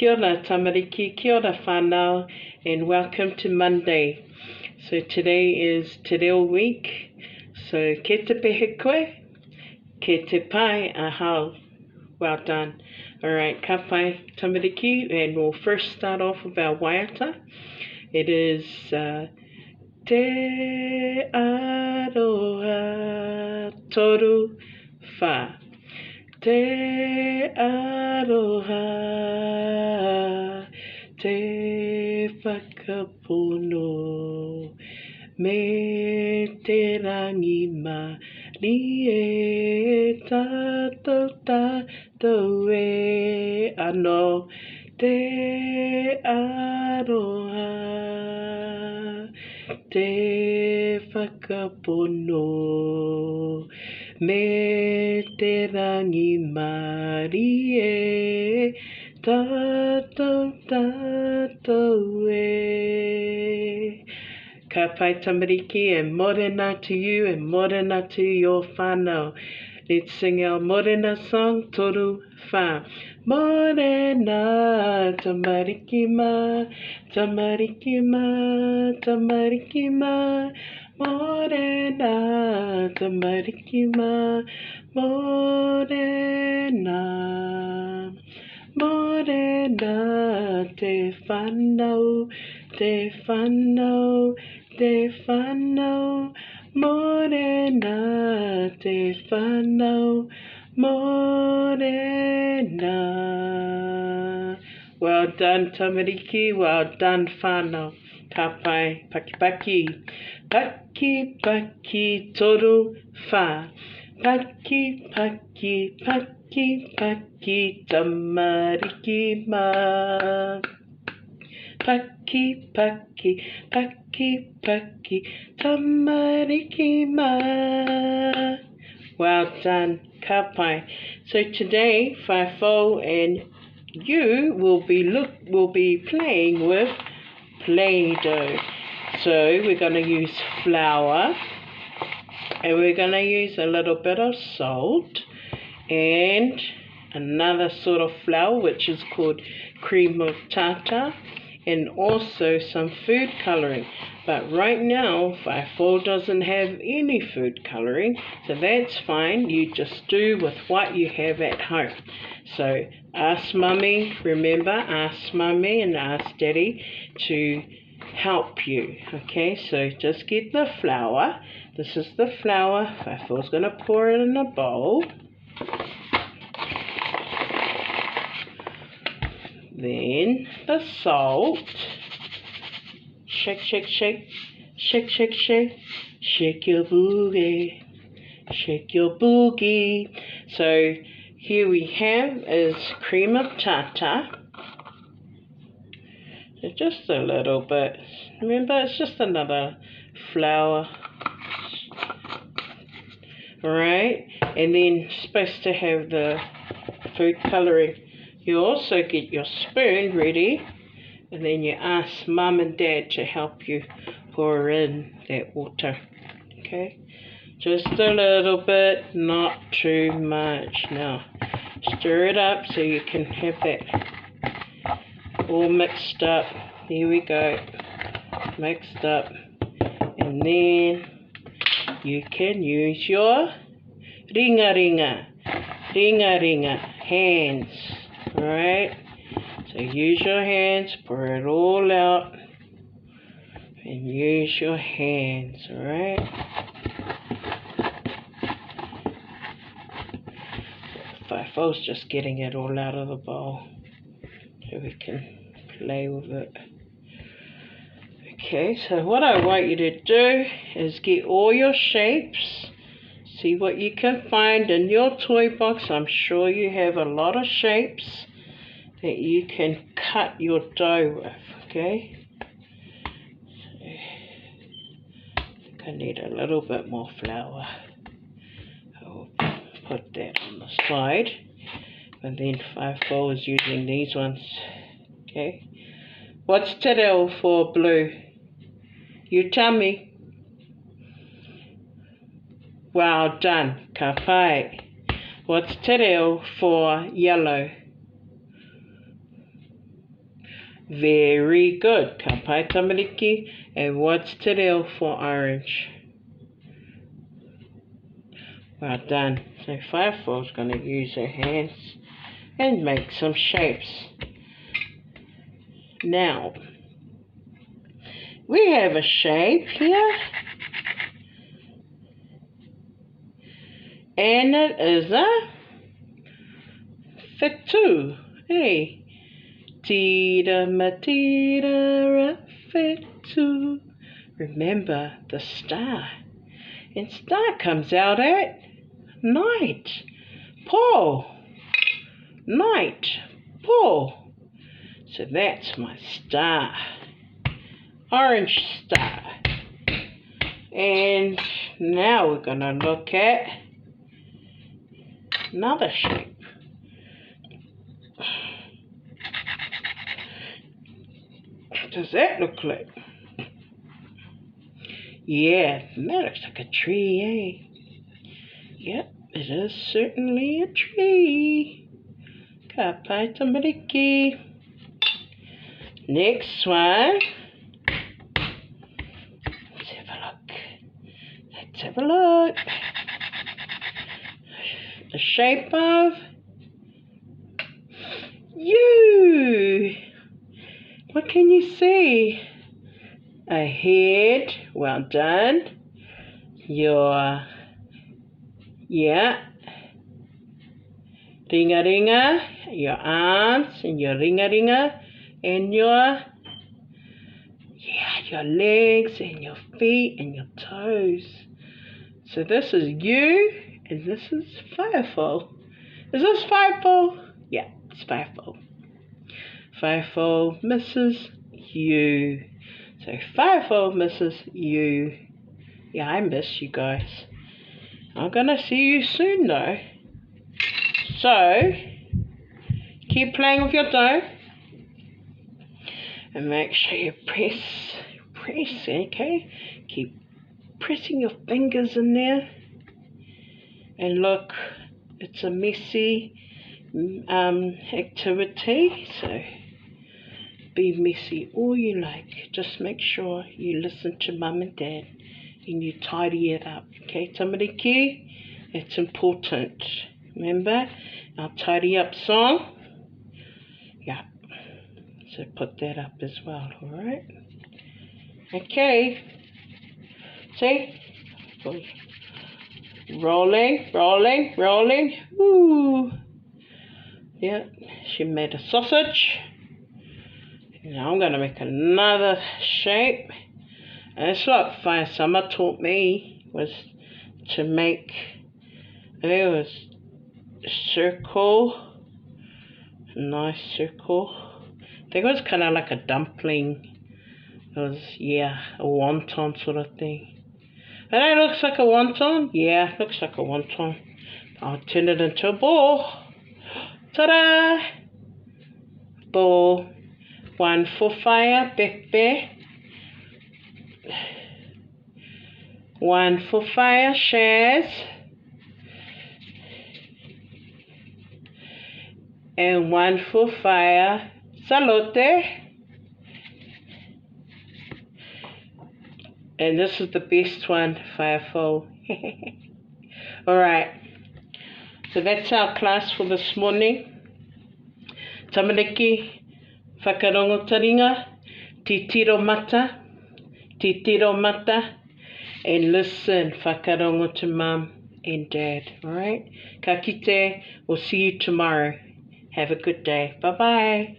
Kia ora tamariki, kia ora whanau, and welcome to Monday. So today is Te Reo week, so ke te pehe koe, ke te pai ahau. Well done. Alright, ka pai tamariki, and we'll first start off with our waiata. It is Te aroha toru wha. Te aroha, te whakapono, me te rangi mari e tātou e ano. Te aroha, te whakapono, me te rangi mari e tātou e. Ka pai tamariki, and morena to you and morena to your whānau. Let's sing our morena song, toru wha. Morena, tamariki ma, tamariki ma, tamariki ma. Morena, tamariki ma, morena. Morena, te whanau, te whanau, te whanau. Morena, te whanau, morena. Well done, tamariki, well done, whanau. Ka pai, paki paki. Paki paki toru wha. Paki paki paki paki tamariki ma. Paki paki paki paki tamariki ma. Well done, ka pai. So today, Whaea Fou and you will be playing with Play-Doh. So we're going to use flour, and we're going to use a little bit of salt and another sort of flour, which is called cream of tartar, and also some food coloring. But right now, Whaea Fou doesn't have any food coloring, so that's fine. You just do with what you have at home. So ask Mummy, remember, ask Mummy and ask Daddy to help you. Okay, so just get the flour. This is the flour. Whaea Fou's going to pour it in a bowl. Then the salt. Shake, shake, shake. Shake, shake, shake. Shake your boogie. Shake your boogie. So here we have is cream of tartar. So just a little bit. Remember, it's just another flour. Alright, and then supposed to have the food coloring. You also get your spoon ready, and then you ask Mum and Dad to help you pour in that water. Okay, just a little bit, not too much. Now stir it up so you can have that all mixed up. There we go, mixed up. And then you can use your ringa hands. Alright, so use your hands, pour it all out, and use your hands, alright? Whaea Fou's just getting it all out of the bowl, so we can play with it. Okay, so what I want you to do is get all your shapes. See what you can find in your toy box. I'm sure you have a lot of shapes that you can cut your dough with, okay? I think I need a little bit more flour. I'll put that on the side. And then Whaea Fou is using these ones, okay? What's te reo for blue? You tell me. Well done, ka pai. What's te reo for yellow? Very good. Ka pai tamariki. And what's te reo for orange? Well done. So Whaea is going to use her hands and make some shapes. Now, we have a shape here. And it is a whetū. Hey. Tira matira whetū. Remember the star. And star comes out at night. Po. Night. Po. So that's my star. Orange star. And now we're going to look at another shape. What does that look like? Yeah, that looks like a tree, eh? Yep, it is certainly a tree. Ka pai tamariki. Next one. Let's have a look. Let's have a look. The shape of you. What can you see? A head. Well done. Your, yeah. Ringa ringa. Your arms and your ringa ringa. And your, yeah, your legs and your feet and your toes. So this is you and this is Whaea Fou. Is this Whaea Fou? Yeah, it's Whaea Fou. Whaea Fou misses you. So Whaea Fou misses you. Yeah, I miss you guys. I'm gonna see you soon though. So keep playing with your dough. And make sure you press, okay? Keep pressing your fingers in there. And look, it's a messy activity, so be messy all you like. Just make sure you listen to Mum and Dad and you tidy it up, okay? Tamariki, it's important. Remember our tidy up song? Yeah. So put that up as well, alright? Okay. See? Rolling, rolling, rolling. Woo! Yeah, she made a sausage. Now I'm going to make another shape. And it's like Whaea Sama taught me, was to make, I think it was a circle. A nice circle. I think it was kind of like a dumpling. It was, yeah, a wonton sort of thing. And it looks like a wonton. Yeah, it looks like a wonton. I'll turn it into a ball. Ta-da! Ball. One for Whaea, Pepe. One for Whaea, Shaz. And one for Whaea, Salote. And this is the best one, Whaea Fou. Alright. So that's our class for this morning. Tamariki, whakarongo taringa, te tiro mata, and listen, whakarongo to Mum and Dad. Alright? Ka kite, we'll see you tomorrow. Have a good day. Bye-bye.